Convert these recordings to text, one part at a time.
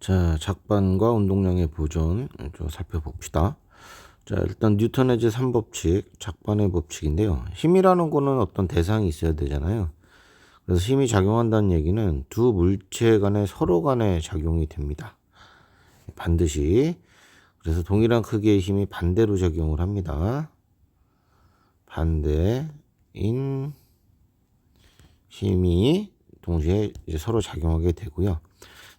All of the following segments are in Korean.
자, 작반과 운동량의 보존 좀 살펴봅시다. 자, 일단 뉴턴의 제3법칙, 작반의 법칙인데요. 힘이라는 거는 어떤 대상이 있어야 되잖아요. 그래서 힘이 작용한다는 얘기는 두 물체 간에 서로 간에 작용이 됩니다. 반드시. 그래서 동일한 크기의 힘이 반대로 작용을 합니다. 반대인 힘이 동시에 이제 서로 작용하게 되고요.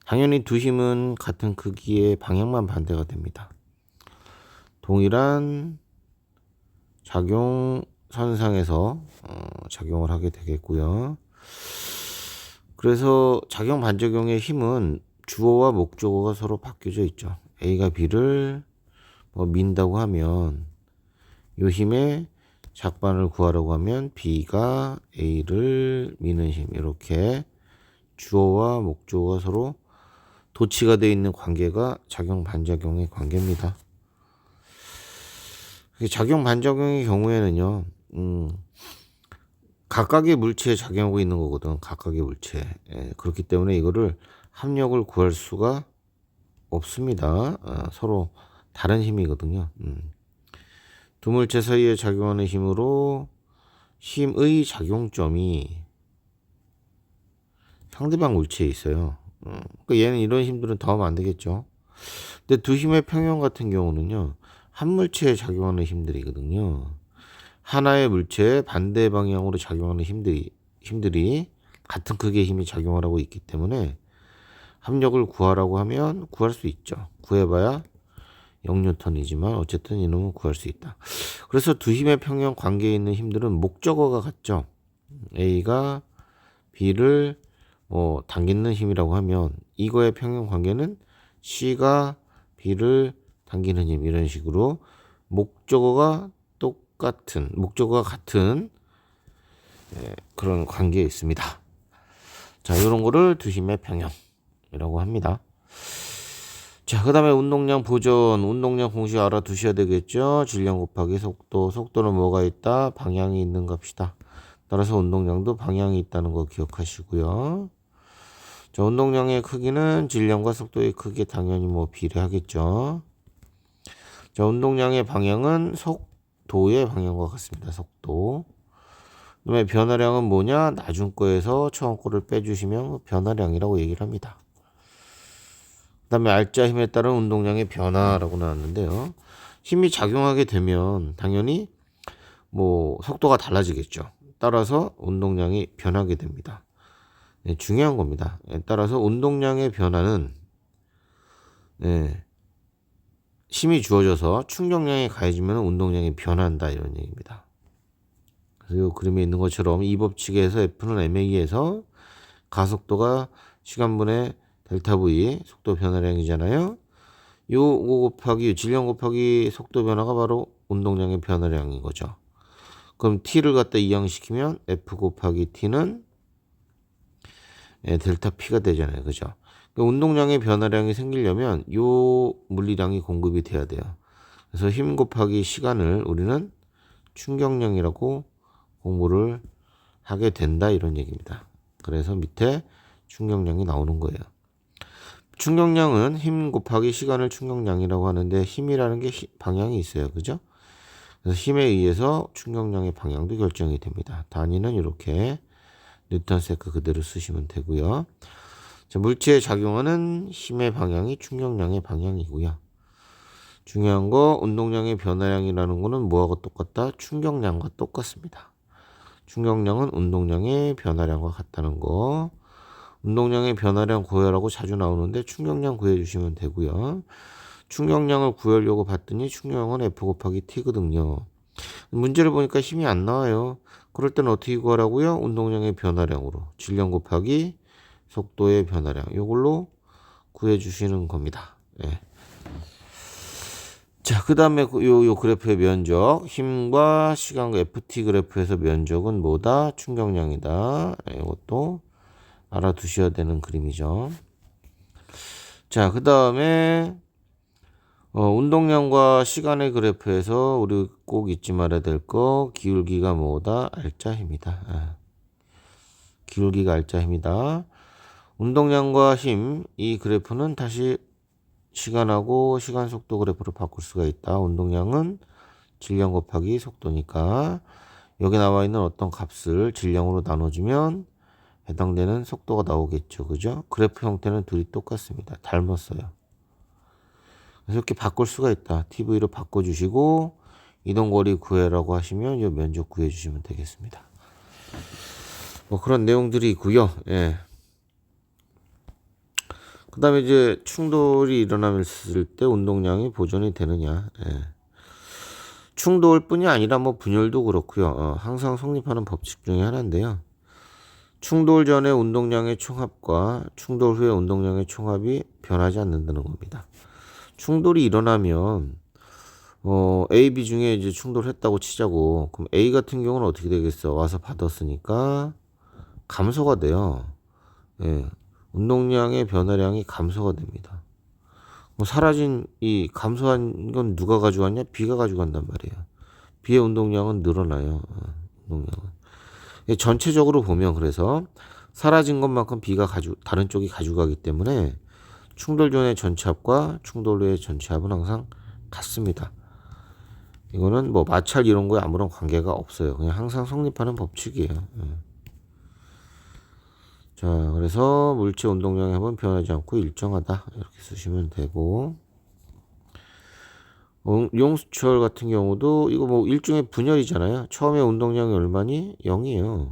당연히 두 힘은 같은 크기의 방향만 반대가 됩니다. 동일한 작용 선상에서 작용을 하게 되겠고요. 그래서 작용 반작용의 힘은 주어와 목적어가 서로 바뀌어져 있죠. A가 B를 민다고 하면 이 힘의 작반을 구하라고 하면 B가 A를 미는 힘, 이렇게 주어와 목적어가 서로 도치가 되어 있는 관계가 작용 반작용의 관계입니다. 작용 반작용의 경우에는요, 각각의 물체에 작용하고 있는 거거든. 각각의 물체. 그렇기 때문에 이거를 합력을 구할 수가 없습니다. 서로 다른 힘이거든요. 두 물체 사이에 작용하는 힘으로 힘의 작용점이 상대방 물체에 있어요. 그러니까 얘는 이런 힘들은 더하면 안 되겠죠. 근데 두 힘의 평형 같은 경우는요, 한 물체에 작용하는 힘들이거든요. 하나의 물체에 반대 방향으로 작용하는 힘들이 같은 크기의 힘이 작용을 하고 있기 때문에 합력을 구하라고 하면 구할 수 있죠. 구해봐야 0뉴턴이지만 어쨌든 이놈은 구할 수 있다. 그래서 두 힘의 평형 관계에 있는 힘들은 목적어가 같죠. A가 B를 당기는 힘이라고 하면 이거의 평형 관계는 C가 B를 당기는 힘, 이런 식으로 목적어가 같은 그런 관계에 있습니다. 자, 이런 거를 두 힘의 평형이라고 합니다. 자, 그 다음에 운동량 보존, 운동량 공식 알아두셔야 되겠죠. 질량 곱하기 속도, 속도는 뭐가 있다? 방향이 있는 값이다. 따라서 운동량도 방향이 있다는 거 기억하시고요. 자, 운동량의 크기는 질량과 속도의 크기에 당연히 비례하겠죠. 자, 운동량의 방향은 속도의 방향과 같습니다. 속도. 그다음에 변화량은 뭐냐? 나중 거에서 처음 거를 빼주시면 변화량이라고 얘기를 합니다. 그다음에 알짜 힘에 따른 운동량의 변화라고 나왔는데요. 힘이 작용하게 되면 당연히 속도가 달라지겠죠. 따라서 운동량이 변하게 됩니다. 네, 중요한 겁니다. 따라서 운동량의 변화는 힘이 주어져서 충격량이 가해지면 운동량이 변한다, 이런 얘기입니다. 그래서 이 그림에 있는 것처럼 이 법칙에서 F는 ma에서 가속도가 시간분의 델타 V 속도 변화량이잖아요. 요거 곱하기 질량 곱하기 속도 변화가 바로 운동량의 변화량인 거죠. 그럼 T를 갖다 이항시키면 F 곱하기 T는 델타 P가 되잖아요. 그죠? 그러니까 운동량의 변화량이 생기려면 요 물리량이 공급이 돼야 돼요. 그래서 힘 곱하기 시간을 우리는 충격량이라고 공부를 하게 된다, 이런 얘기입니다. 그래서 밑에 충격량이 나오는 거예요. 충격량은 힘 곱하기 시간을 충격량이라고 하는데 힘이라는 게 방향이 있어요. 그죠? 그래서 힘에 의해서 충격량의 방향도 결정이 됩니다. 단위는 이렇게 뉴턴 세크 그대로 쓰시면 되고요. 자, 물체에 작용하는 힘의 방향이 충격량의 방향이고요. 중요한 거 운동량의 변화량이라는 거는 뭐하고 똑같다? 충격량과 똑같습니다. 충격량은 운동량의 변화량과 같다는 거. 운동량의 변화량 구해라고 자주 나오는데 충격량 구해주시면 되고요. 충격량을 구하려고 봤더니 충격량은 F 곱하기 T거든요. 문제를 보니까 힘이 안 나와요. 그럴 때는 어떻게 구하라고요? 운동량의 변화량으로 질량 곱하기 속도의 변화량, 이걸로 구해주시는 겁니다. 자, 그 다음에 요 그래프의 면적, 힘과 시간과 FT 그래프에서 면적은 뭐다? 충격량이다. 이것도 알아두셔야 되는 그림이죠. 자, 그 다음에 운동량과 시간의 그래프에서 우리 꼭 잊지 말아야 될 거, 기울기가 뭐다? 알짜 힘이다. 기울기가 알짜 힘이다. 운동량과 힘, 이 그래프는 다시 시간하고 시간 속도 그래프로 바꿀 수가 있다. 운동량은 질량 곱하기 속도니까 여기 나와 있는 어떤 값을 질량으로 나눠주면 해당되는 속도가 나오겠죠. 그죠? 그래프 형태는 둘이 똑같습니다. 닮았어요. 그래서 이렇게 바꿀 수가 있다. TV로 바꿔주시고 이동거리 구해라고 하시면 이 면적 구해주시면 되겠습니다. 뭐 그런 내용들이 있고요. 예. 그 다음에 이제 충돌이 일어났을 때 운동량이 보존이 되느냐. 예. 충돌뿐이 아니라 뭐 분열도 그렇고요. 항상 성립하는 법칙 중에 하나인데요. 충돌 전의 운동량의 총합과 충돌 후의 운동량의 총합이 변하지 않는다는 겁니다. 충돌이 일어나면 A, B 중에 이제 충돌했다고 치자고. 그럼 A 같은 경우는 어떻게 되겠어? 와서 받았으니까 감소가 돼요. 예. 운동량의 변화량이 감소가 됩니다. 사라진 이 감소한 건 누가 가져갔냐? B가 가져간단 말이에요. B의 운동량은 늘어나요. 운동량은. 전체적으로 보면 그래서 사라진 것만큼 B가 다른 쪽이 가져가기 때문에 충돌 전의 전체합과 충돌 후의 전체합은 항상 같습니다. 이거는 뭐 마찰 이런 거에 아무런 관계가 없어요. 그냥 항상 성립하는 법칙이에요. 자, 그래서 물체 운동량의 합은 변하지 않고 일정하다. 이렇게 쓰시면 되고. 용수철 같은 경우도 이거 뭐 일종의 분열이잖아요. 처음에 운동량이 얼마니? 0이에요.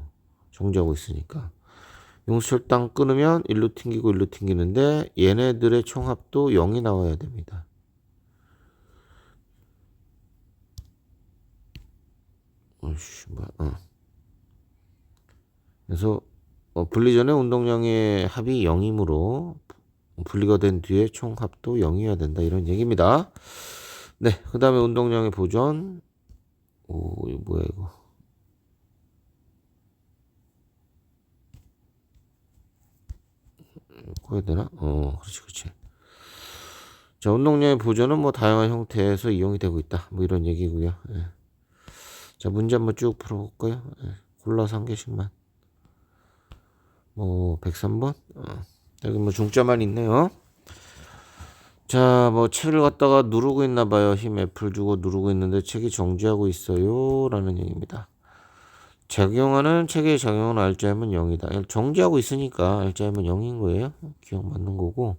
정지하고 있으니까. 용수철 땅 끊으면 일로 튕기고 일로 튕기는데 얘네들의 총합도 0이 나와야 됩니다. 그래서 분리 전에 운동량의 합이 0이므로 분리가 된 뒤에 총합도 0이어야 된다. 이런 얘기입니다. 네, 그 다음에 운동량의 보존. 이거 뭐야 이거. 이거 해야 되나? 그렇지. 자, 운동량의 보존은 뭐 다양한 형태에서 이용이 되고 있다. 뭐 이런 얘기고요. 예. 자, 문제 한번 쭉 풀어볼까요? 예. 골라서 한 개씩만. 103번? 여기 뭐 중자만 있네요. 자, 뭐 책을 갖다가 누르고 있나 봐요. 힘 F를 주고 누르고 있는데 책이 정지하고 있어요. 라는 얘기입니다. 작용하는 책의 작용은 R자이면 0이다. 정지하고 있으니까 R자이면 0인 거예요. 기억 맞는 거고.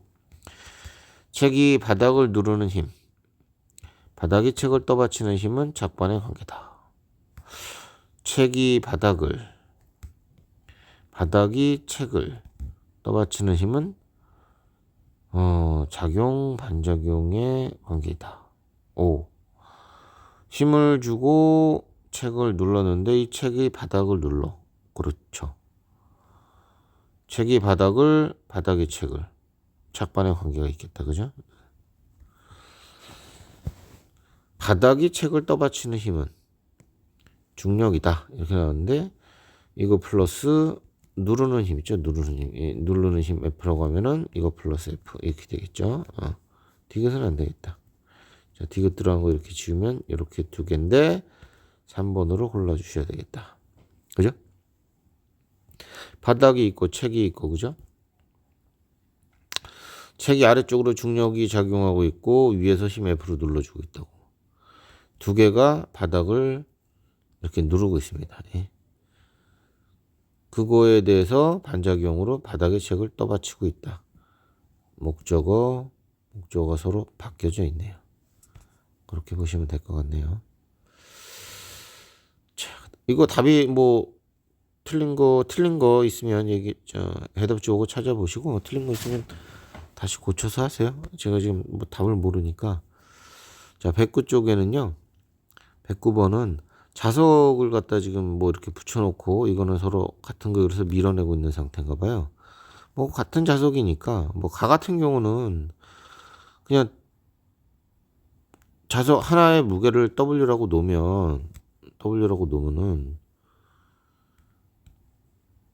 책이 바닥을 누르는 힘. 바닥이 책을 떠받치는 힘은 작반의 관계다. 책이 바닥이 책을 떠받치는 힘은 작용, 반작용의 관계이다. 5. 힘을 주고 책을 눌렀는데 이 책이 바닥을 눌러. 그렇죠. 책이 바닥이 책을. 작반의 관계가 있겠다. 그죠? 바닥이 책을 떠받치는 힘은 중력이다. 이렇게 나왔는데 이거 플러스 누르는 힘 있죠. 누르는 힘 F라고 하면은 이거 플러스 F 이렇게 되겠죠. 디귿은 안 되겠다. 자, 디귿 들어간 거 이렇게 지우면 이렇게 두 개인데 3번으로 골라주셔야 되겠다. 그죠? 바닥이 있고 책이 있고 그죠? 책이 아래쪽으로 중력이 작용하고 있고 위에서 힘 F로 눌러주고 있다고. 두 개가 바닥을 이렇게 누르고 있습니다. 예. 그거에 대해서 반작용으로 바닥의 책을 떠받치고 있다. 목적어가 서로 바뀌어져 있네요. 그렇게 보시면 될 것 같네요. 자, 이거 답이 뭐 틀린 거 있으면 해답 주고 찾아보시고 틀린 거 있으면 다시 고쳐서 하세요. 제가 지금 뭐 답을 모르니까. 자, 109 쪽에는요. 109번은 자석을 갖다 지금 뭐 이렇게 붙여놓고 이거는 서로 같은 거 그래서 밀어내고 있는 상태인가 봐요. 뭐 같은 자석이니까 뭐 가 같은 경우는 그냥 자석 하나의 무게를 W라고 놓으면은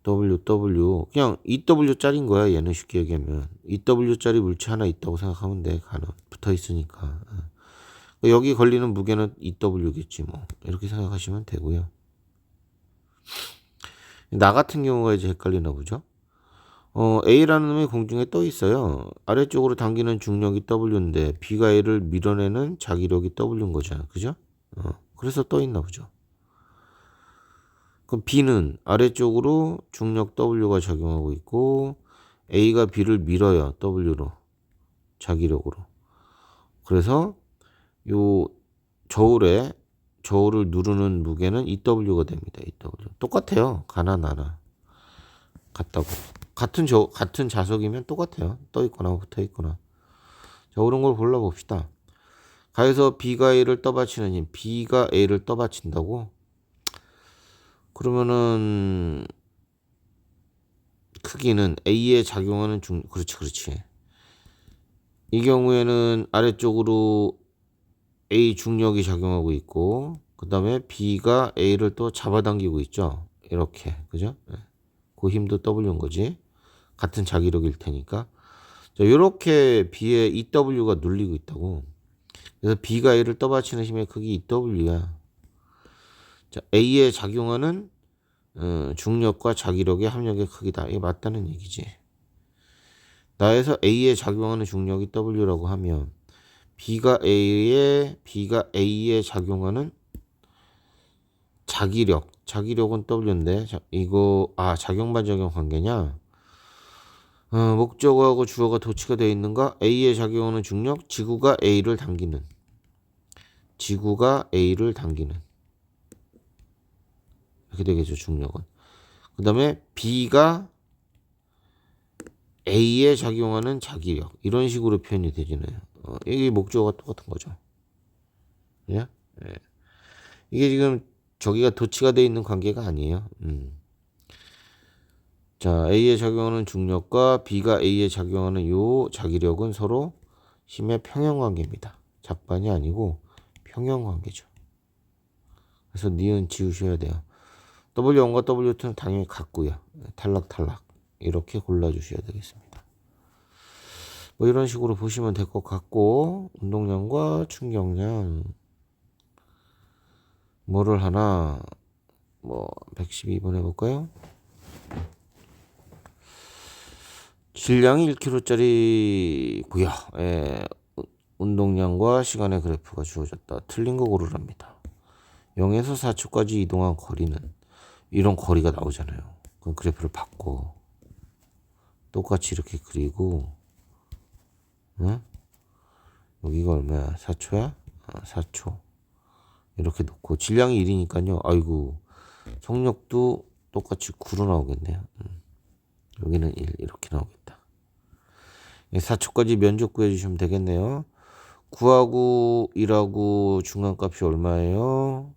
W 그냥 EW짜리인 거야. 얘는 쉽게 얘기하면 EW짜리 물체 하나 있다고 생각하면 돼. 가는 붙어 있으니까. 여기 걸리는 무게는 EW겠지 뭐 이렇게 생각하시면 되고요. 나 같은 경우가 이제 헷갈리나 보죠. A라는 놈이 공중에 떠 있어요. 아래쪽으로 당기는 중력이 W인데 B가 A를 밀어내는 자기력이 W인 거잖아. 그죠? 그래서 떠 있나 보죠. 그럼 B는 아래쪽으로 중력 W가 작용하고 있고 A가 B를 밀어요. W로. 자기력으로. 그래서 요 저울을 누르는 무게는 EW가 됩니다. EW. 똑같아요. 가나 나나. 같다고. 같은 자석이면 똑같아요. 떠 있거나 붙어 있거나. 자, 옳은 걸 골라봅시다. 가에서 B가 A를 떠받치는 힘. B가 A를 떠받친다고? 그러면은 크기는 A에 작용하는 그렇지. 이 경우에는 아래쪽으로 A 중력이 작용하고 있고 그 다음에 B가 A를 또 잡아당기고 있죠. 이렇게. 그죠? 그 힘도 W인 거지. 같은 자기력일 테니까. 자, 이렇게 B에 EW가 눌리고 있다고. 그래서 B가 A를 떠받치는 힘의 크기 EW야. 자, A에 작용하는 중력과 자기력의 합력의 크기다. 이게 맞다는 얘기지. 나에서 A에 작용하는 중력이 W라고 하면 B가 A에 작용하는 자기력은 W인데 이거 작용반작용 관계냐? 목적어하고 주어가 도치가 되어 있는가? A에 작용하는 중력, 지구가 A를 당기는 이렇게 되겠죠. 중력은. 그 다음에 B가 A에 작용하는 자기력 이런 식으로 표현이 되잖아요. 이게 목적어가 똑같은 거죠. 예? 예. 이게 지금 저기가 도치가 되어 있는 관계가 아니에요. 자, A에 작용하는 중력과 B가 A에 작용하는 요 자기력은 서로 힘의 평형 관계입니다. 작반이 아니고 평형 관계죠. 그래서 니은 지우셔야 돼요. W1과 W2는 당연히 같고요. 탈락 이렇게 골라주셔야 되겠습니다. 뭐 이런 식으로 보시면 될 것 같고 운동량과 충격량 뭐를 하나 112번 해볼까요? 질량이 1kg짜리고요. 운동량과 시간의 그래프가 주어졌다. 틀린 거 고르랍니다. 0에서 4초까지 이동한 거리는 이런 거리가 나오잖아요. 그럼 그래프를 바꿔. 똑같이 이렇게 그리고 응? 여기가 얼마야? 4초야? 4초. 이렇게 놓고 질량이 1이니까요. 아이고 속력도 똑같이 9로 나오겠네요. 여기는 1 이렇게 나오겠다. 4초까지 면적 구해주시면 되겠네요. 9하고 1하고 중간값이 얼마예요?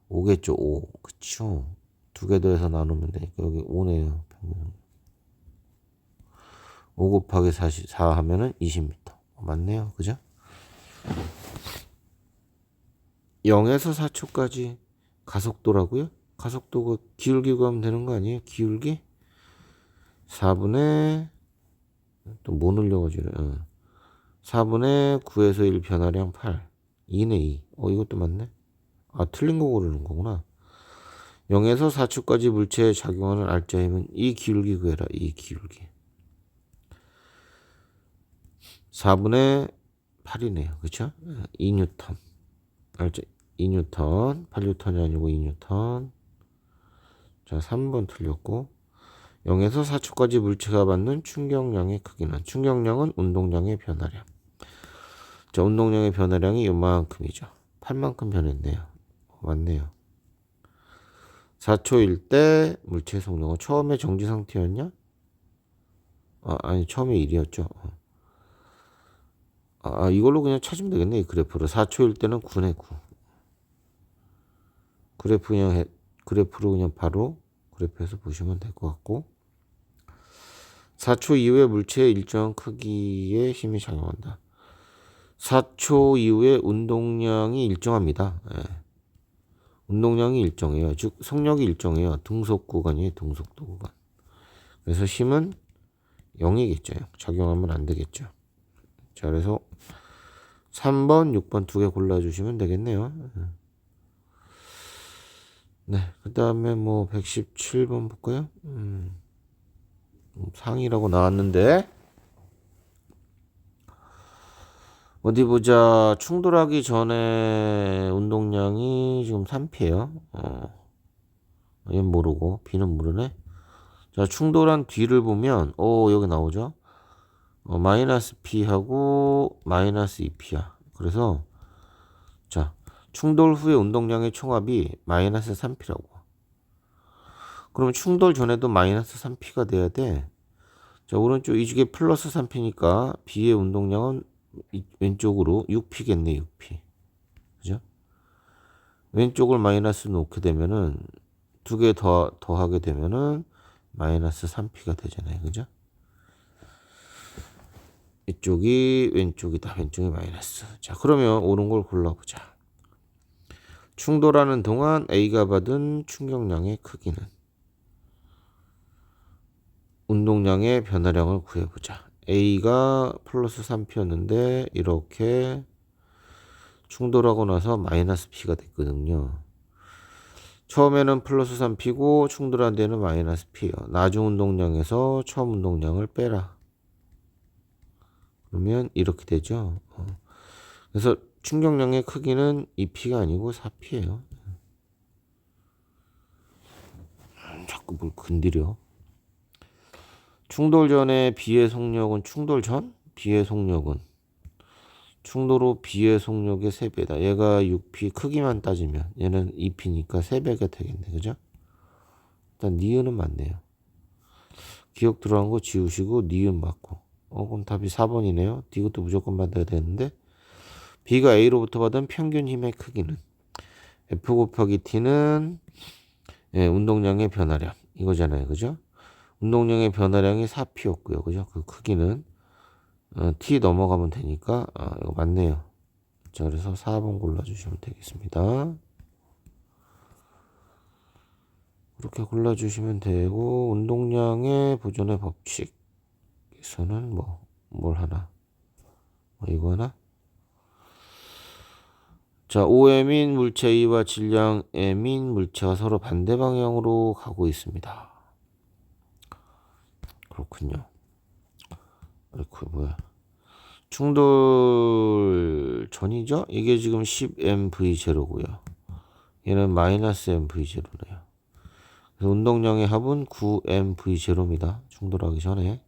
5겠죠. 5. 그쵸. 두 개 더해서 나누면 되니까 여기 5네요. 5 곱하기 4 하면은 20m. 맞네요. 그죠? 0에서 4초까지 가속도라고요? 가속도가 기울기 구하면 되는 거 아니에요? 기울기? 4분의 또 뭐 늘려가지고 4분의 9에서 1 변화량 8 2네 2. 이것도 맞네. 틀린 거 고르는 거구나. 0에서 4초까지 물체에 작용하는 알짜 힘은 이 기울기 구해라. 이 기울기 4분의 8이네요. 그쵸? 2뉴턴 알짜 2뉴턴 8뉴턴이 아니고 2뉴턴. 자 3번 틀렸고 0에서 4초까지 물체가 받는 충격량의 크기는 충격량은 운동량의 변화량. 자 운동량의 변화량이 요만큼이죠. 8만큼 변했네요. 맞네요. 4초일 때 물체의 속력은 처음에 정지 상태였냐? 아니 처음에 1이었죠. 이걸로 그냥 찾으면 되겠네. 이 그래프로 4초일 때는 9네 9. 그래프로 그냥 바로 그래프에서 보시면 될 것 같고 4초 이후에 물체의 일정한 크기의 힘이 작용한다. 4초 이후에 운동량이 일정합니다. 운동량이 일정해요. 즉 속력이 일정해요. 등속 구간이에요. 등속도 구간. 그래서 힘은 0이겠죠. 작용하면 안 되겠죠. 자 그래서 3번 6번 두 개 골라주시면 되겠네요. 네, 그 다음에 117번 볼까요? 상이라고 나왔는데 어디 보자. 충돌하기 전에 운동량이 지금 3P예요. 얘는 모르고 B는 모르네. 자, 충돌한 뒤를 보면 여기 나오죠. 마이너스 P하고 마이너스 2P야. 그래서 자, 충돌 후의 운동량의 총합이 마이너스 3P라고. 그러면 충돌 전에도 마이너스 3P가 돼야 돼. 자, 오른쪽 이쪽에 플러스 3P니까 B의 운동량은 왼쪽으로 6P겠네, 6P. 그죠? 왼쪽을 마이너스 놓게 되면은 두 개 더하게 되면은 마이너스 3P가 되잖아요. 그죠? 이쪽이 왼쪽이다. 왼쪽이 마이너스. 자, 그러면 옳은 걸 골라보자. 충돌하는 동안 A가 받은 충격량의 크기는 운동량의 변화량을 구해보자. A가 플러스 3P였는데 이렇게 충돌하고 나서 마이너스 P가 됐거든요. 처음에는 플러스 3P고 충돌한 데는 마이너스 P예요. 나중 운동량에서 처음 운동량을 빼라. 그러면 이렇게 되죠. 그래서 충격량의 크기는 2P가 아니고 4P예요. 자꾸 뭘 건드려. 충돌 전에 B의 속력은 충돌 전? B의 속력은 충돌 후 B의 속력의 3배다. 얘가 6P 크기만 따지면 얘는 2P니까 3배가 되겠네. 그죠? 일단 니은은 맞네요. 기억 들어간 거 지우시고 니은 맞고. 그럼 답이 4번이네요. 이것도 무조건 받아야 되는데 B가 A로부터 받은 평균 힘의 크기는 F 곱하기 T는 운동량의 변화량 이거잖아요. 그죠? 운동량의 변화량이 4P였고요. 그죠? 그 크기는 T 넘어가면 되니까 이거 맞네요. 자, 그래서 4번 골라주시면 되겠습니다. 그렇게 골라주시면 되고 운동량의 보존의 법칙에서는 뭘 하나? 이거 하나? 자, OM인 물체 A와 질량 M인 물체가 서로 반대 방향으로 가고 있습니다. 그렇군요. 그리고 뭐야? 충돌 전이죠? 이게 지금 10mv0고요. 얘는 마이너스 mv0네요. 그래서 운동량의 합은 9mv0입니다. 충돌하기 전에.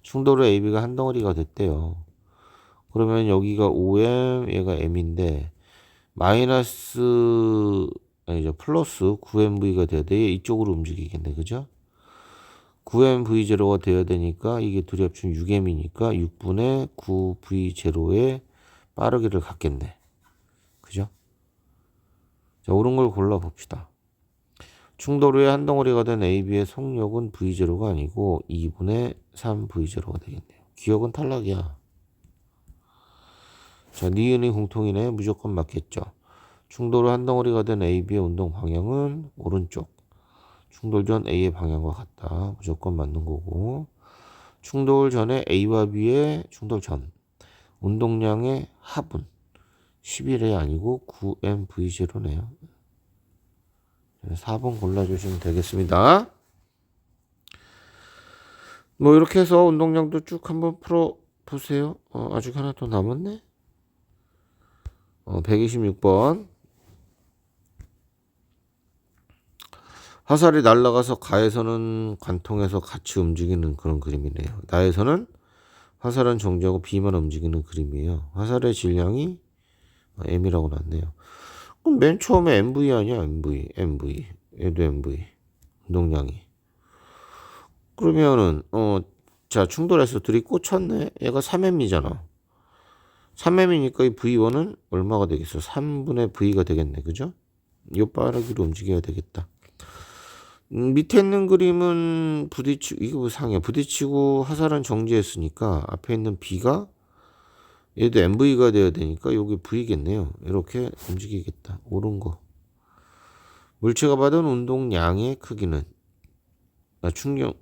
충돌 후 AB가 한 덩어리가 됐대요. 그러면 여기가 5m, 얘가 m인데 플러스 9mv가 돼야 돼. 이쪽으로 움직이겠네. 그죠? 9mv0가 돼야 되니까 이게 둘이 합치면 6m이니까 6분의 9v0의 빠르기를 갖겠네. 그죠? 자, 옳은 걸 골라봅시다. 충돌 후에 한 덩어리가 된 AB의 속력은 V0가 아니고 2분의 3V0가 되겠네요. 기억은 탈락이야. 자, 니은이 공통이네. 무조건 맞겠죠. 충돌 후 한 덩어리가 된 AB의 운동 방향은 오른쪽. 충돌 전 A의 방향과 같다. 무조건 맞는 거고. 충돌 전에 A와 B의 충돌 전 운동량의 합은 11이 아니고 9mv0네요. 4번 골라주시면 되겠습니다. 이렇게 해서 운동량도 쭉 한번 풀어보세요. 아직 하나 더 남았네. 126번. 화살이 날아가서 가에서는 관통해서 같이 움직이는 그런 그림이네요. 나에서는 화살은 정지하고 B만 움직이는 그림이에요. 화살의 질량이 M이라고 났네요. 그럼 맨 처음에 MV 아니야? MV. 얘도 MV. 운동량이. 그러면은, 자, 충돌해서 둘이 꽂혔네. 얘가 3M이잖아. 3M이니까 이 V1은 얼마가 되겠어? 3분의 V가 되겠네. 그죠? 이 빠르기로 움직여야 되겠다. 밑에 있는 그림은 부딪히고, 이거 상이야. 부딪히고 화살은 정지했으니까 앞에 있는 B가 얘도 MV가 되어야 되니까 여기 V겠네요. 이렇게 움직이겠다. 옳은 거. 물체가 받은 운동량의 크기는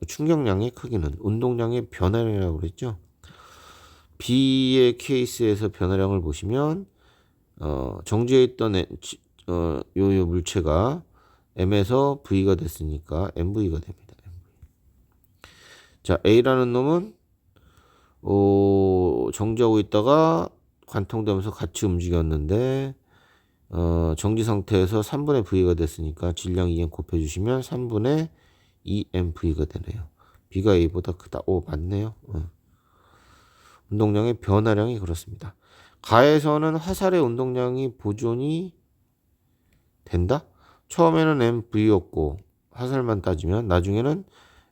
충격량의 크기는 운동량의 변화량이라고 그랬죠. B의 케이스에서 변화량을 보시면 정지해 있던 요 물체가 M에서 V가 됐으니까 MV가 됩니다. 자, A라는 놈은 정지하고 있다가 관통되면서 같이 움직였는데 정지 상태에서 3분의 V가 됐으니까 질량 2m 곱해주시면 3분의 2mV가 되네요. B가 A보다 크다. 오, 맞네요. 운동량의 변화량이 그렇습니다. 가에서는 화살의 운동량이 보존이 된다? 처음에는 MV였고 화살만 따지면 나중에는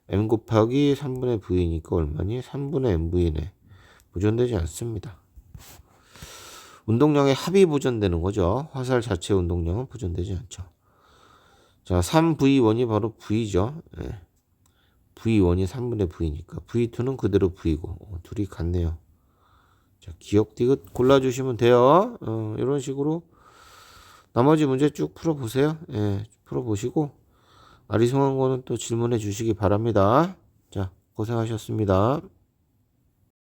M 곱하기 3분의 V니까 얼마니? 3분의 MV네. 보존되지 않습니다. 운동량의 합이 보존되는 거죠. 화살 자체 운동량은 보존되지 않죠. 자, 3V1이 바로 V죠. 네. V1이 3분의 V니까 V2는 그대로 V고 둘이 같네요. 자, 기억 디귿 골라주시면 돼요. 이런 식으로 나머지 문제 쭉 풀어보세요. 예, 풀어보시고 아리송한 거는 또 질문해 주시기 바랍니다. 자, 고생하셨습니다.